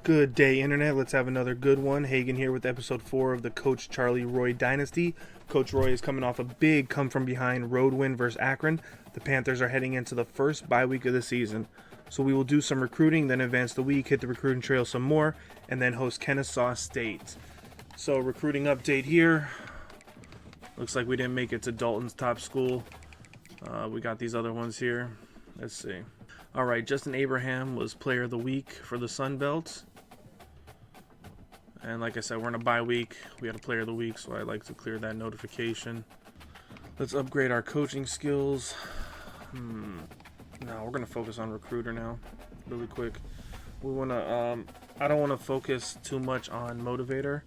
Good day, Internet. Let's have another good one. Hagan here with episode 4 of the Coach Charley Roy Dynasty. Coach Roy is coming off a big come-from-behind road win versus Akron. The Panthers are heading into the first bye week of the season. So we will do some recruiting, then advance the week, hit the recruiting trail some more, and then host Kennesaw State. So recruiting update here. Looks like we didn't make it to Dalton's top school. We got these other ones here. Let's see. All right, Justin Abraham was player of the week for the Sun Belt. And like I said, we're in a bye week. We had a player of the week, so I like to clear that notification. Let's upgrade our coaching skills. No, we're going to focus on recruiter now, really quick. We want to, I don't want to focus too much on motivator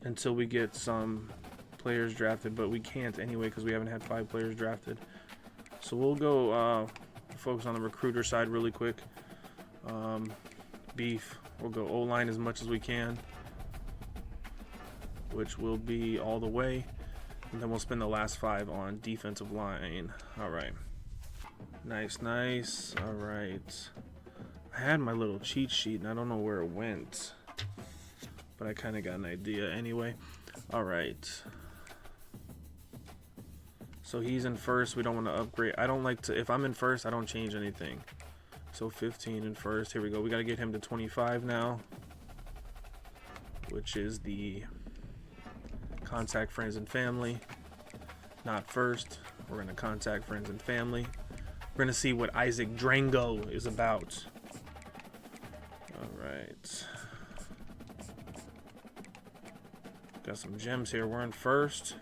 until we get some players drafted, but we can't anyway because we haven't had 5 players drafted. So we'll go focus on the recruiter side really quick. Beef, we'll go O-line as much as we can, which will be all the way, and then we'll spend the last 5 on defensive line. All right, nice. All right, I had my little cheat sheet and I don't know where it went, but I kind of got an idea anyway. All right, so he's in first. We don't want to upgrade. I don't like to, if I'm in first, I don't change anything. So 15 in first. Here we go. We got to get him to 25 now, which is the contact friends and family. Not first. We're going to contact friends and family. We're going to see what Isaac Drango is about. All right. Got some gems here. We're in first,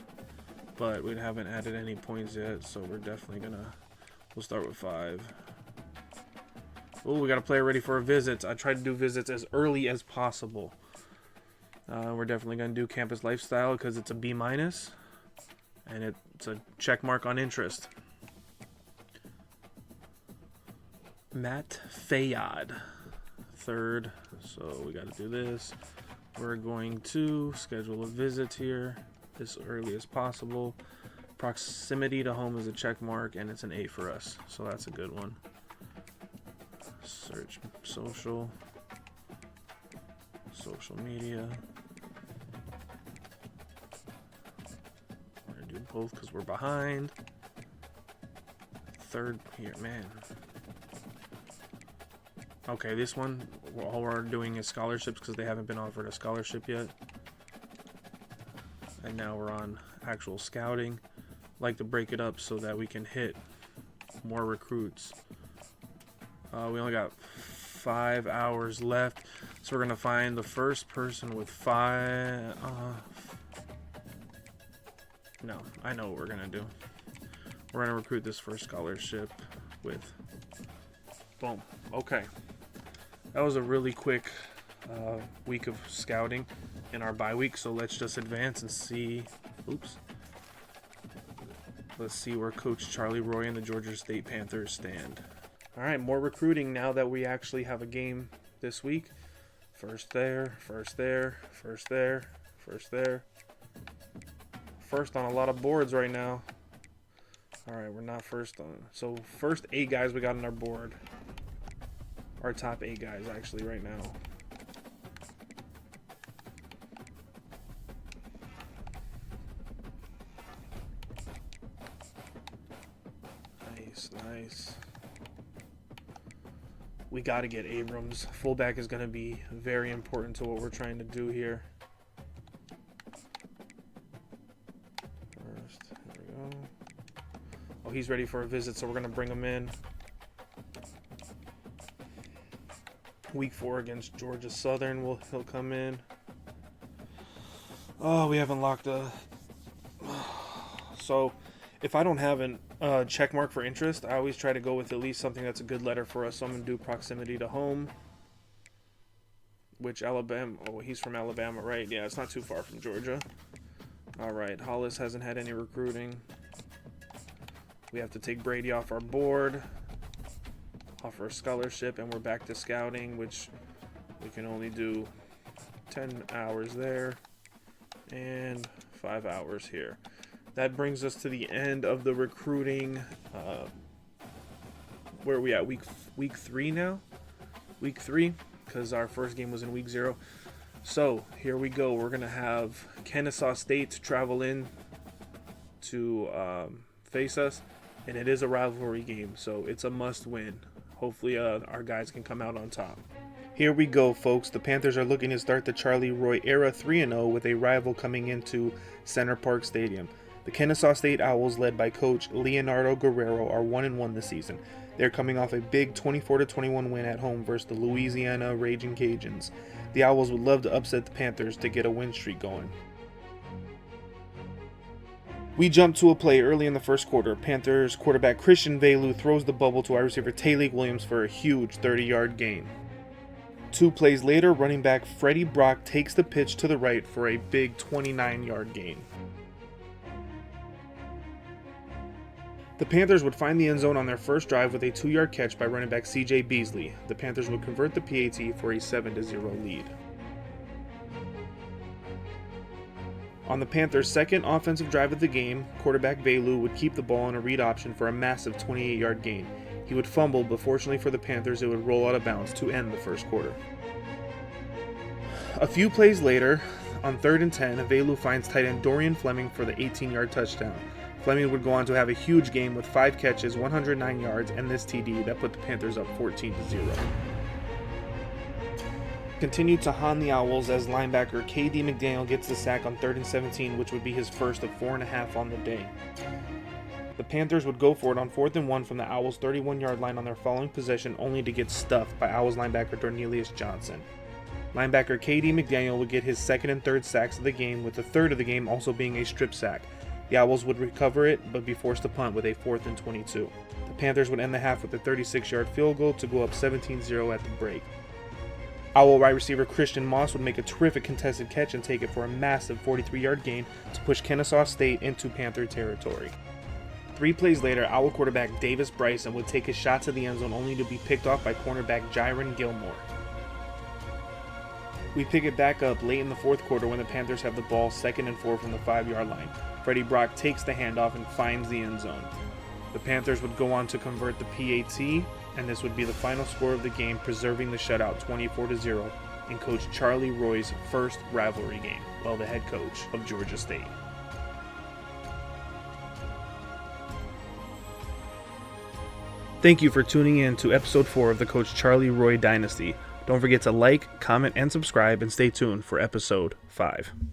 but we haven't added any points yet, so we're definitely going to, we'll start with 5. Oh, we got a player ready for a visit. I tried to do visits as early as possible. We're definitely going to do campus lifestyle because it's a B-, and it's a check mark on interest. Matt Fayad, 3rd. So we got to do this. We're going to schedule a visit here as early as possible. Proximity to home is a check mark, and it's an A for us. So that's a good one. Search social media. We're gonna do both because we're behind. 3rd here, man. Okay, this one, all we're doing is scholarships because they haven't been offered a scholarship yet. And now we're on actual scouting. Like to break it up so that we can hit more recruits. We only got 5 hours left, so we're gonna find the first person with 5. No, I know what we're gonna do. We're gonna recruit this first scholarship with. Boom. Okay, that was a really quick week of scouting in our bye week. So let's just advance and see. Oops. Let's see where Coach Charley Roy and the Georgia State Panthers stand. All right, more recruiting now that we actually have a game this week. First there, first there, first there, first there. First on a lot of boards right now. All right, we're not first on. So first 8 guys we got on our board. Our top 8 guys actually right now. Nice. We got to get Abrams. Fullback is going to be very important to what we're trying to do here. First, there we go. Oh, he's ready for a visit, so we're going to bring him in. Week 4 against Georgia Southern, he'll come in. Oh, we haven't locked a... So, if I don't have a check mark for interest, I always try to go with at least something that's a good letter for us. So I'm going to do proximity to home, which Alabama, oh, he's from Alabama, right? Yeah, it's not too far from Georgia. All right, Hollis hasn't had any recruiting. We have to take Brady off our board, offer a scholarship, and we're back to scouting, which we can only do 10 hours there and 5 hours here. That brings us to the end of the recruiting. Where are we at? Week 3 now? Week 3. because our first game was in week 0. So here we go. We're going to have Kennesaw State travel in to face us, and it is a rivalry game, so it's a must win. Hopefully our guys can come out on top. Here we go, folks. The Panthers are looking to start the Charley Roy era 3-0 with a rival coming into Center Parc Stadium. The Kennesaw State Owls, led by coach Leonardo Guerrero, are 1-1 this season. They're coming off a big 24-21 win at home versus the Louisiana Raging Cajuns. The Owls would love to upset the Panthers to get a win streak going. We jump to a play early in the first quarter. Panthers quarterback Christian Velu throws the bubble to wide receiver Taylor Williams for a huge 30-yard gain. 2 plays later, running back Freddie Brock takes the pitch to the right for a big 29-yard gain. The Panthers would find the end zone on their first drive with a 2-yard catch by running back CJ Beasley. The Panthers would convert the PAT for a 7-0 lead. On the Panthers' second offensive drive of the game, quarterback Velu would keep the ball on a read option for a massive 28-yard gain. He would fumble, but fortunately for the Panthers, it would roll out of bounds to end the first quarter. A few plays later, on 3rd and 10, Velu finds tight end Dorian Fleming for the 18-yard touchdown. Fleming would go on to have a huge game with 5 catches, 109 yards, and this TD that put the Panthers up 14-0. Continued to haunt the Owls as linebacker KD McDaniel gets the sack on 3rd and 17, which would be his first of 4.5 on the day. The Panthers would go for it on 4th and 1 from the Owls' 31-yard line on their following possession, only to get stuffed by Owls linebacker Dornelius Johnson. Linebacker KD McDaniel would get his 2nd and 3rd sacks of the game, with the 3rd of the game also being a strip sack. The Owls would recover it, but be forced to punt with a 4th and 22. The Panthers would end the half with a 36-yard field goal to go up 17-0 at the break. Owl wide receiver Christian Moss would make a terrific contested catch and take it for a massive 43-yard gain to push Kennesaw State into Panther territory. 3 plays later, Owl quarterback Davis Bryson would take a shot to the end zone only to be picked off by cornerback Jiron Gilmore. We pick it back up late in the 4th quarter when the Panthers have the ball 2nd and 4 from the 5-yard line. Freddie Brock takes the handoff and finds the end zone. The Panthers would go on to convert the PAT, and this would be the final score of the game, preserving the shutout 24-0 in Coach Charley Roy's first rivalry game, while the head coach of Georgia State. Thank you for tuning in to episode 4 of the Coach Charley Roy Dynasty. Don't forget to like, comment, and subscribe, and stay tuned for episode 5.